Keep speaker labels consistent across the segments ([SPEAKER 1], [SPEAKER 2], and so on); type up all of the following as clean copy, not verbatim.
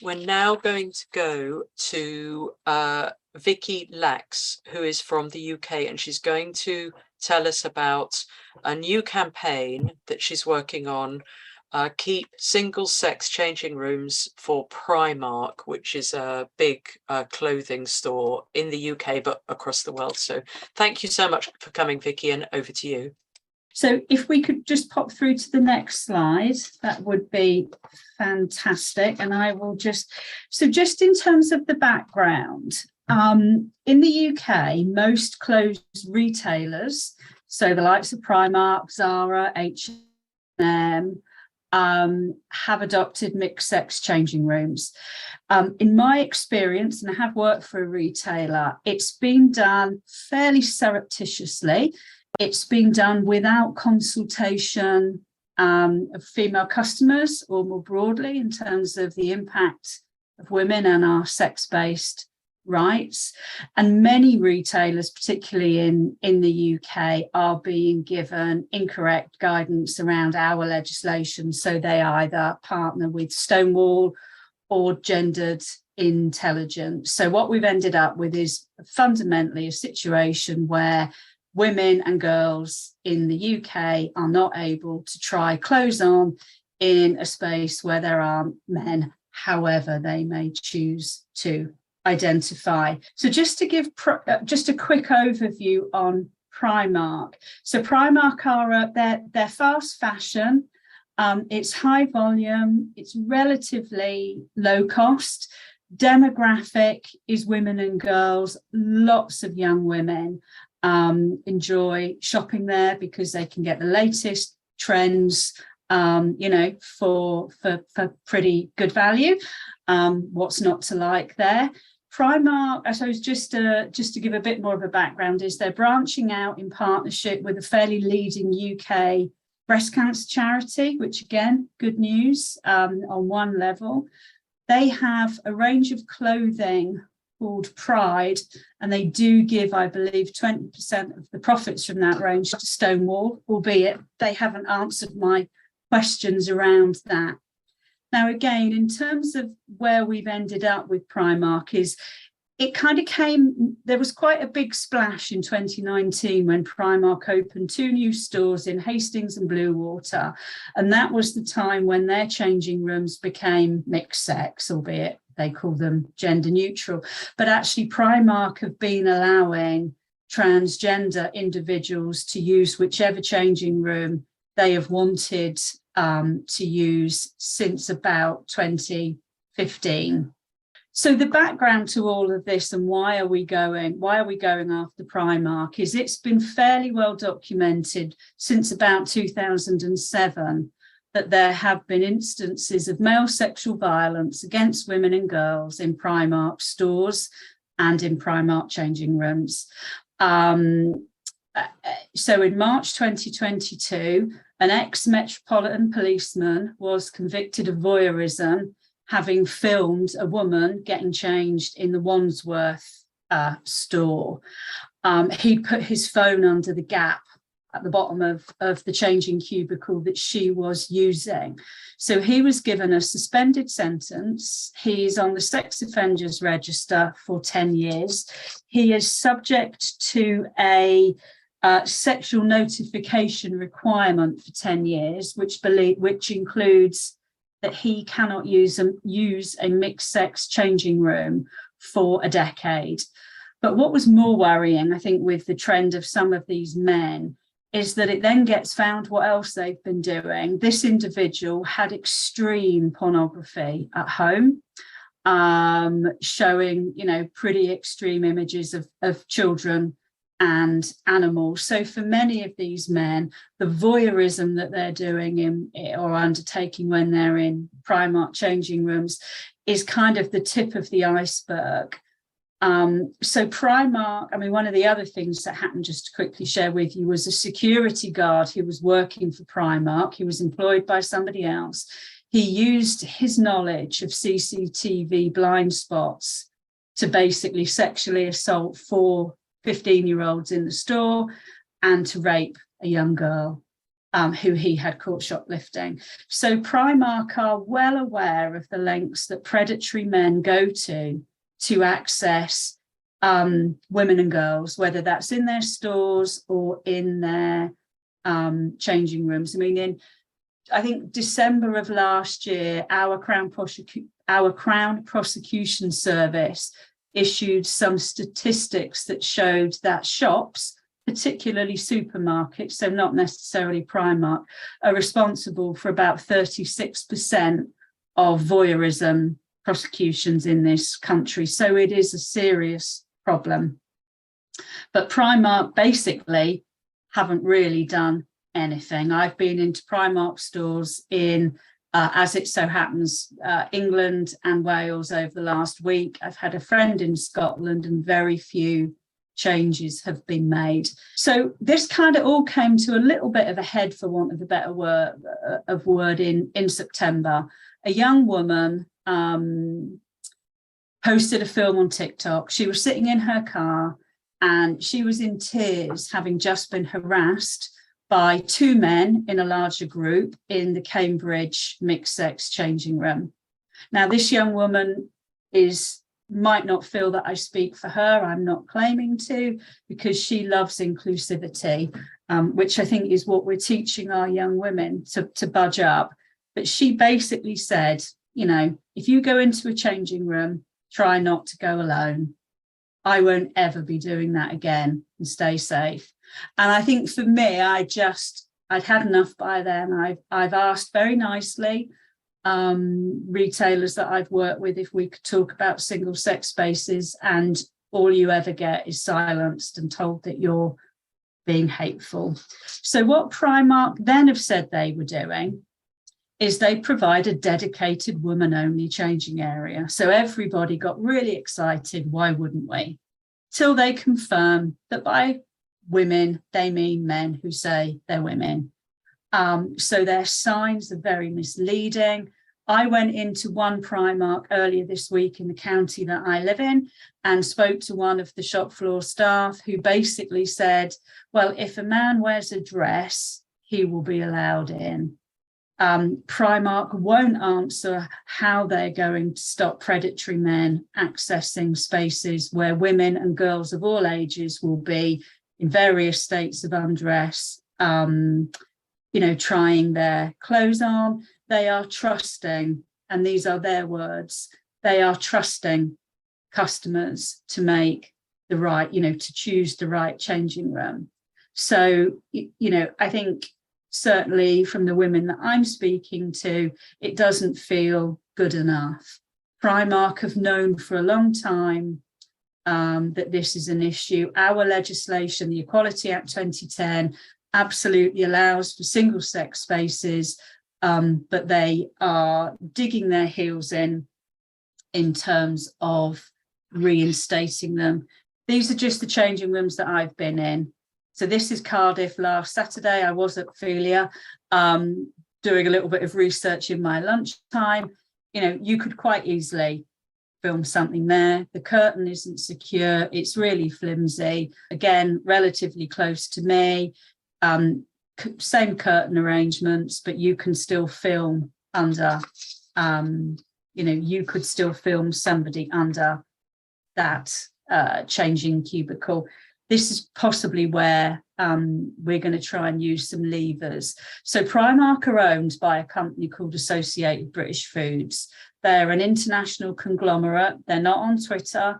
[SPEAKER 1] We're now going to go to Vikki Lax, who is from the UK, and she's going to tell us about a new campaign that she's working on, Keep Single-Sex Changing Rooms for Primark, which is a big clothing store in the UK, but across the world. So thank you so much for coming, Vikki, and over to you.
[SPEAKER 2] So if we could just pop through to the next slide, that would be fantastic. And I will just in terms of the background, in the UK, most clothes retailers, so the likes of Primark, Zara, H&M, have adopted mixed sex changing rooms. In my experience, and I have worked for a retailer, it's been done fairly surreptitiously. It's been done without consultation of female customers, or more broadly in terms of the impact of women and our sex-based rights. And many retailers, particularly in the UK, are being given incorrect guidance around our legislation. So they either partner with Stonewall or gendered intelligence. So what we've ended up with is fundamentally a situation where women and girls in the UK are not able to try clothes on in a space where there are men, however they may choose to identify. So just to give just a quick overview on Primark. So Primark are they're fast fashion. It's high volume. It's relatively low cost. Demographic is women and girls. Lots of young women enjoy shopping there because they can get the latest trends, for pretty good value. What's not to like there? Primark, I suppose, just to give a bit more of a background, is they're branching out in partnership with a fairly leading UK breast cancer charity, which again, good news on one level. They have a range of clothing called Pride, and they do give, I believe, 20% of the profits from that range to Stonewall, albeit they haven't answered my questions around that. Now, again, in terms of where we've ended up with Primark, is it kind of there was quite a big splash in 2019 when Primark opened 2 new stores in Hastings and Bluewater. And that was the time when their changing rooms became mixed sex, albeit they call them gender neutral. But actually, Primark have been allowing transgender individuals to use whichever changing room they have wanted to use since about 2015. So the background to all of this and why are we going after Primark is it's been fairly well documented since about 2007 that there have been instances of male sexual violence against women and girls in Primark stores and in Primark changing rooms. So in March 2022, an ex-Metropolitan policeman was convicted of voyeurism, having filmed a woman getting changed in the Wandsworth store. He'd put his phone under the gap at the bottom of the changing cubicle that she was using. So he was given a suspended sentence. He's on the sex offenders register for 10 years. He is subject to a sexual notification requirement for 10 years, which includes that he cannot use a mixed sex changing room for a decade. But what was more worrying, I think, with the trend of some of these men is that it then gets found what else they've been doing. This individual had extreme pornography at home, showing, pretty extreme images of children and animals. So for many of these men, the voyeurism that they're doing or undertaking when they're in Primark changing rooms is kind of the tip of the iceberg. So Primark, one of the other things that happened, just to quickly share with you, was a security guard who was working for Primark. He was employed by somebody else. He used his knowledge of CCTV blind spots to basically sexually assault 4 15-year-olds in the store and to rape a young girl who he had caught shoplifting. So Primark are well aware of the lengths that predatory men go to access women and girls, whether that's in their stores or in their changing rooms. I mean, I think December of last year, our Crown Prosecution Service issued some statistics that showed that shops, particularly supermarkets, so not necessarily Primark, are responsible for about 36% of voyeurism prosecutions in this country. So it is a serious problem. But Primark basically haven't really done anything. I've been into Primark stores in, as it so happens, England and Wales over the last week. I've had a friend in Scotland, and very few changes have been made. So this kind of all came to a little bit of a head, for want of a better word, in September. A young woman posted a film on TikTok. She was sitting in her car and she was in tears, having just been harassed by two men in a larger group in the Cambridge mixed sex changing room. Now, this young woman might not feel that I speak for her. I'm not claiming to, because she loves inclusivity, which I think is what we're teaching our young women to budge up. But she basically said, you know, if you go into a changing room, try not to go alone. I won't ever be doing that again, and stay safe. And I think for me, I'd had enough by then. I've asked very nicely retailers that I've worked with if we could talk about single sex spaces, and all you ever get is silenced and told that you're being hateful. So what Primark then have said they were doing is they provide a dedicated woman-only changing area. So everybody got really excited, why wouldn't we? Till they confirm that by women, they mean men who say they're women. So their signs are very misleading. I went into one Primark earlier this week in the county that I live in and spoke to one of the shop floor staff who basically said, well, if a man wears a dress, he will be allowed in. Primark won't answer how they're going to stop predatory men accessing spaces where women and girls of all ages will be in various states of undress, trying their clothes on. They are trusting, and these are their words, they are trusting customers to make the right, to choose the right changing room. So, I think certainly from the women that I'm speaking to, it doesn't feel good enough. Primark have known for a long time that this is an issue. Our legislation, the Equality Act 2010, absolutely allows for single-sex spaces, but they are digging their heels in terms of reinstating them. These are just the changing rooms that I've been in. So this is Cardiff. Last Saturday, I was at Ophelia doing a little bit of research in my lunchtime. You could quite easily film something there. The curtain isn't secure. It's really flimsy. Again, relatively close to me. Same curtain arrangements, but you can still film under, you could still film somebody under that changing cubicle. This is possibly where we're going to try and use some levers. So Primark are owned by a company called Associated British Foods. They're an international conglomerate. They're not on Twitter.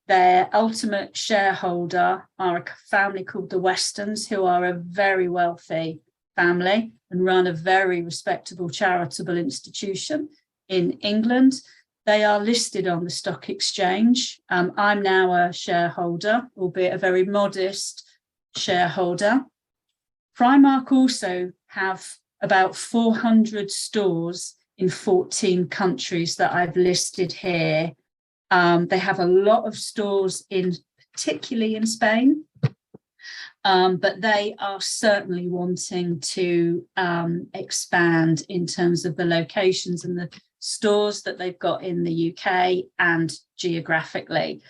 [SPEAKER 2] Their ultimate shareholder are a family called the Westons, who are a very wealthy family and run a very respectable charitable institution in England. They are listed on the stock exchange. I'm now a shareholder, albeit a very modest shareholder. Primark also have about 400 stores in 14 countries that I've listed here. They have a lot of stores particularly in Spain, but they are certainly wanting to expand in terms of the locations and the stores that they've got in the UK and geographically.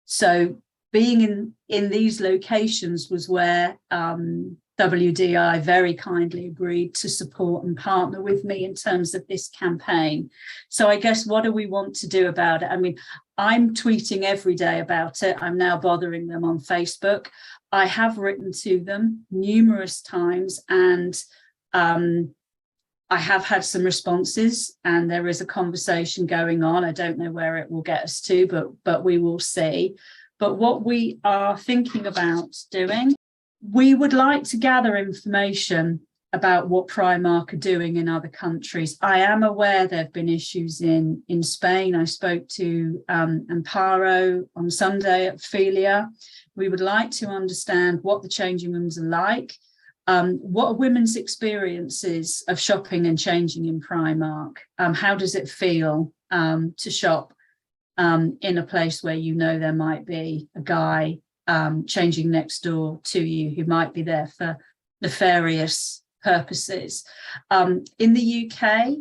[SPEAKER 2] So being in these locations was where WDI very kindly agreed to support and partner with me in terms of this campaign. So I guess, what do we want to do about it? I mean, I'm tweeting every day about it. I'm now bothering them on Facebook. I have written to them numerous times, and I have had some responses, and there is a conversation going on. I don't know where it will get us to, but we will see. But what we are thinking about doing, we would like to gather information about what Primark are doing in other countries. I am aware there have been issues in Spain. I spoke to Amparo on Sunday at Filia. We would like to understand what the changing rooms are like. What are women's experiences of shopping and changing in Primark? How does it feel to shop in a place where you know there might be a guy changing next door to you who might be there for nefarious purposes? In the UK,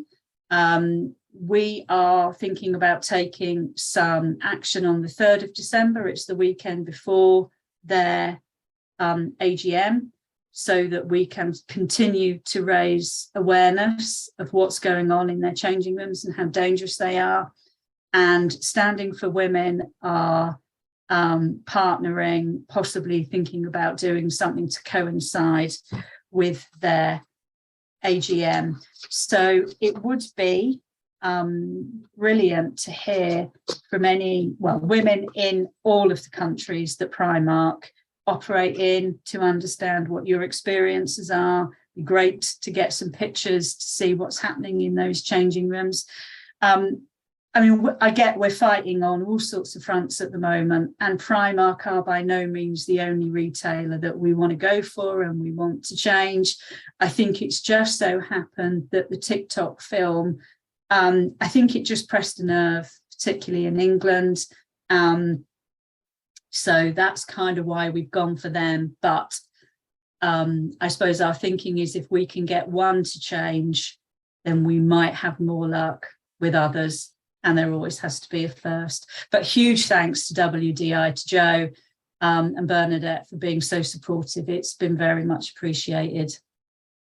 [SPEAKER 2] we are thinking about taking some action on the 3rd of December. It's the weekend before their AGM, so that we can continue to raise awareness of what's going on in their changing rooms and how dangerous they are. And Standing for Women are partnering, possibly thinking about doing something to coincide with their AGM. So it would be brilliant to hear from women in all of the countries that Primark operate in, to understand what your experiences are. It'd be great to get some pictures to see what's happening in those changing rooms. I mean, I get we're fighting on all sorts of fronts at the moment, and Primark are by no means the only retailer that we want to go for and we want to change. I think it's just so happened that the TikTok film, I think it just pressed a nerve, particularly in England. So that's kind of why we've gone for them. But I suppose our thinking is, if we can get one to change, then we might have more luck with others. And there always has to be a first. But huge thanks to WDI, to Joe and Bernadette for being so supportive. It's been very much appreciated.